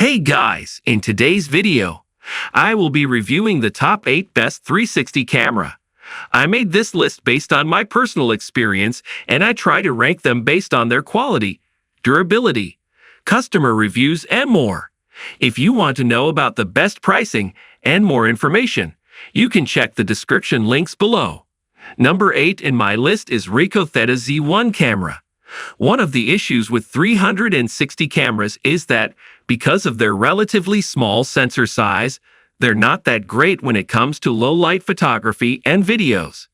Hey guys, in today's video, I will be reviewing the top 8 best 360 camera. I made this list based on my personal experience and I try to rank them based on their quality, durability, customer reviews, and more. If you want to know about the best pricing and more information, you can check the description links below. Number 8 in my list is Ricoh Theta Z1 camera. One of the issues with 360 cameras is that, because of their relatively small sensor size, they're not that great when it comes to low-light photography and videos.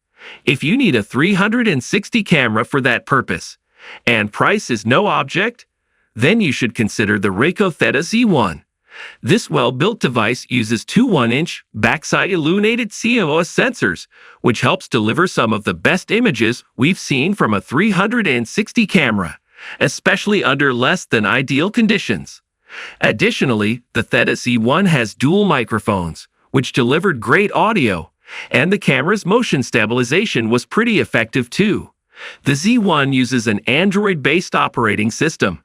If you need a 360 camera for that purpose, and price is no object, then you should consider the Ricoh Theta Z1. This well-built device uses two 1-inch backside illuminated CMOS sensors, which helps deliver some of the best images we've seen from a 360 camera, especially under less than ideal conditions. Additionally, the Theta Z1 has dual microphones, which delivered great audio, and the camera's motion stabilization was pretty effective too. The Z1 uses an Android-based operating system,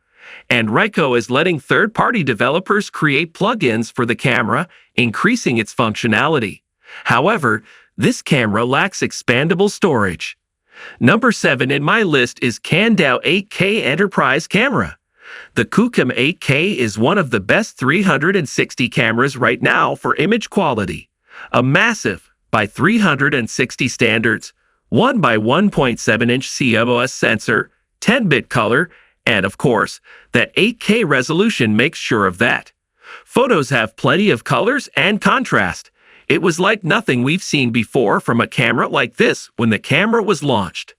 and Ricoh is letting third-party developers create plugins for the camera, increasing its functionality. However, this camera lacks expandable storage. Number 7 in my list is KanDao 8K Enterprise Camera. The Qoo 8K is one of the best 360 cameras right now for image quality. A massive, by 360 standards, 1 by 1.7-inch CMOS sensor, 10-bit color, and of course, that 8K resolution makes sure of that. Photos have plenty of colors and contrast. It was like nothing we've seen before from a camera like this when the camera was launched.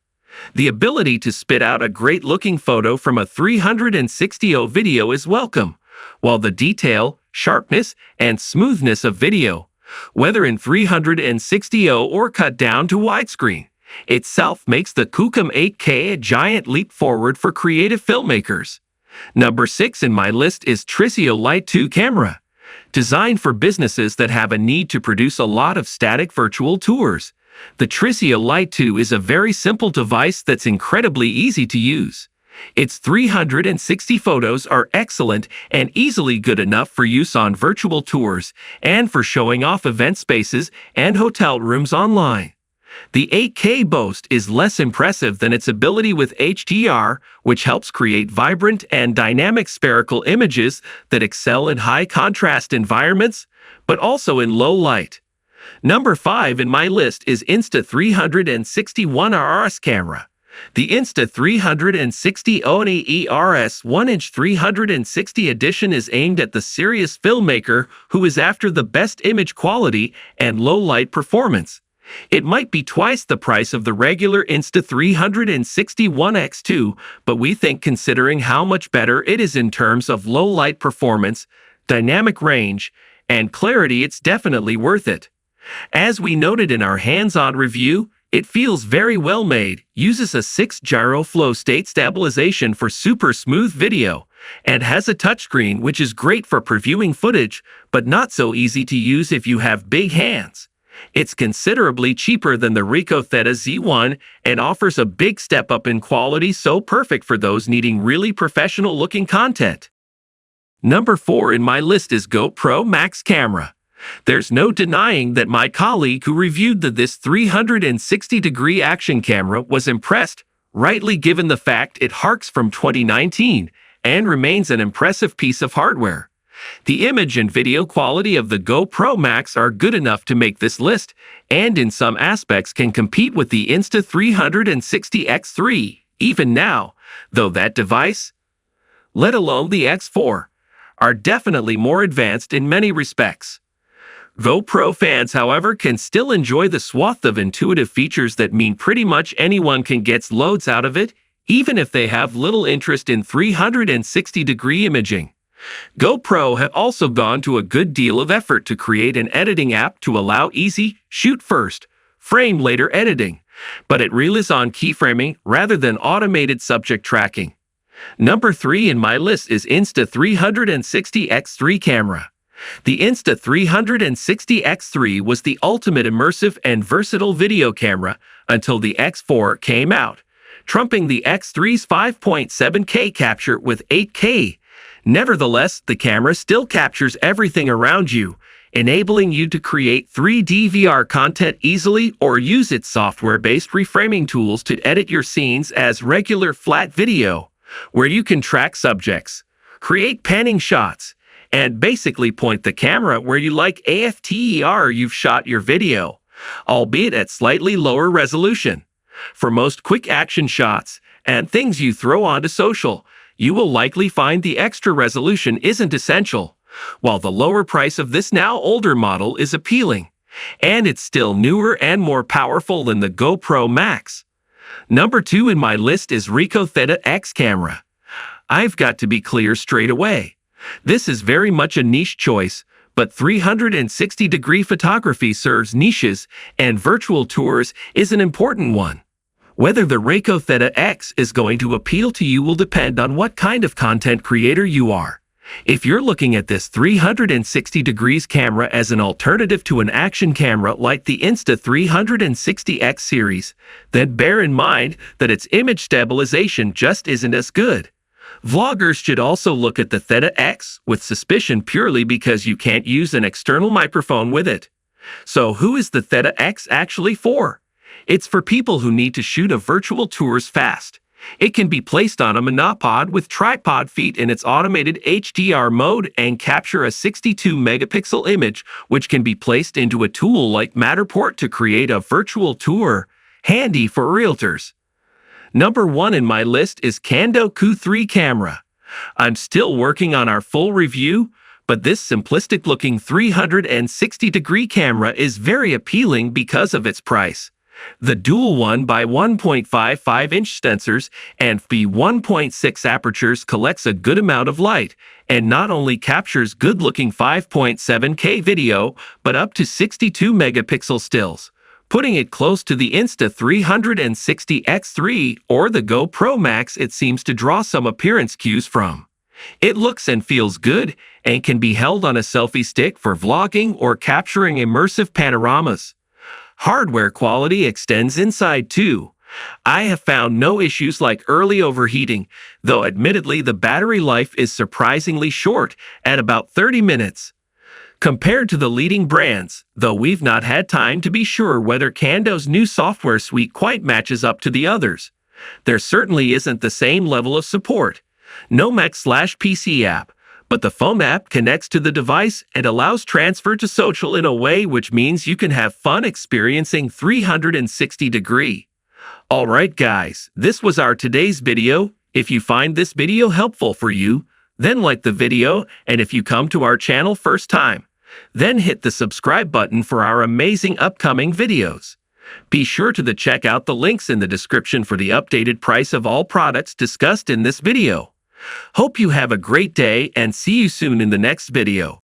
The ability to spit out a great-looking photo from a 360 video is welcome, while the detail, sharpness, and smoothness of video, whether in 360 or cut down to widescreen, itself makes the Qoo 8K a giant leap forward for creative filmmakers. Number 6 in my list is Trisio Lite2 camera. Designed for businesses that have a need to produce a lot of static virtual tours, the Trisio Lite2 is a very simple device that's incredibly easy to use. Its 360 photos are excellent and easily good enough for use on virtual tours and for showing off event spaces and hotel rooms online. The 8K boast is less impressive than its ability with HDR, which helps create vibrant and dynamic spherical images that excel in high-contrast environments, but also in low light. Number 5 in my list is Insta360 One RS camera. The Insta360 One RS 1-inch 360 edition is aimed at the serious filmmaker who is after the best image quality and low-light performance. It might be twice the price of the regular Insta360 One X2, but we think considering how much better it is in terms of low-light performance, dynamic range, and clarity, it's definitely worth it. As we noted in our hands-on review, it feels very well made, uses a 6-gyro flow state stabilization for super smooth video, and has a touchscreen which is great for previewing footage, but not so easy to use if you have big hands. It's considerably cheaper than the Ricoh Theta Z1 and offers a big step up in quality, so perfect for those needing really professional-looking content. Number 4 in my list is GoPro Max camera. There's no denying that my colleague who reviewed this 360-degree action camera was impressed, rightly given the fact it harks from 2019 and remains an impressive piece of hardware. The image and video quality of the GoPro Max are good enough to make this list, and in some aspects can compete with the Insta360 X3, even now, though that device, let alone the X4, are definitely more advanced in many respects. GoPro fans, however, can still enjoy the swath of intuitive features that mean pretty much anyone can get loads out of it, even if they have little interest in 360-degree imaging. GoPro have also gone to a good deal of effort to create an editing app to allow easy, shoot first, frame later editing, but it relies on keyframing rather than automated subject tracking. Number 3 in my list is Insta360 X3 camera. The Insta360 X3 was the ultimate immersive and versatile video camera until the X4 came out, trumping the X3's 5.7K capture with 8K. Nevertheless, the camera still captures everything around you, enabling you to create 3D VR content easily or use its software-based reframing tools to edit your scenes as regular flat video, where you can track subjects, create panning shots, and basically point the camera where you like after you've shot your video, albeit at slightly lower resolution. For most quick action shots and things you throw onto social, you will likely find the extra resolution isn't essential, while the lower price of this now older model is appealing, and it's still newer and more powerful than the GoPro Max. Number 2 in my list is Ricoh Theta X camera. I've got to be clear straight away. This is very much a niche choice, but 360-degree photography serves niches, and virtual tours is an important one. Whether the Ricoh Theta X is going to appeal to you will depend on what kind of content creator you are. If you're looking at this 360 degrees camera as an alternative to an action camera like the Insta360 X series, then bear in mind that its image stabilization just isn't as good. Vloggers should also look at the Theta X with suspicion purely because you can't use an external microphone with it. So who is the Theta X actually for? It's for people who need to shoot a virtual tours fast. It can be placed on a monopod with tripod feet in its automated HDR mode and capture a 62-megapixel image, which can be placed into a tool like Matterport to create a virtual tour, handy for realtors. Number 1 in my list is KanDao Qoo 3 camera. I'm still working on our full review, but this simplistic-looking 360-degree camera is very appealing because of its price. The dual 1x1.55-inch sensors and f1.6 apertures collects a good amount of light, and not only captures good-looking 5.7K video, but up to 62-megapixel stills, putting it close to the Insta360 X3 or the GoPro Max it seems to draw some appearance cues from. It looks and feels good, and can be held on a selfie stick for vlogging or capturing immersive panoramas. Hardware quality extends inside too. I have found no issues like early overheating, though admittedly the battery life is surprisingly short at about 30 minutes. Compared to the leading brands, though we've not had time to be sure whether KanDao's new software suite quite matches up to the others. There certainly isn't the same level of support. No Mac/PC app, but the phone app connects to the device and allows transfer to social in a way which means you can have fun experiencing 360-degree. Alright guys, this was our today's video. If you find this video helpful for you, then like the video, and if you come to our channel first time, then hit the subscribe button for our amazing upcoming videos. Be sure to check out the links in the description for the updated price of all products discussed in this video. Hope you have a great day and see you soon in the next video.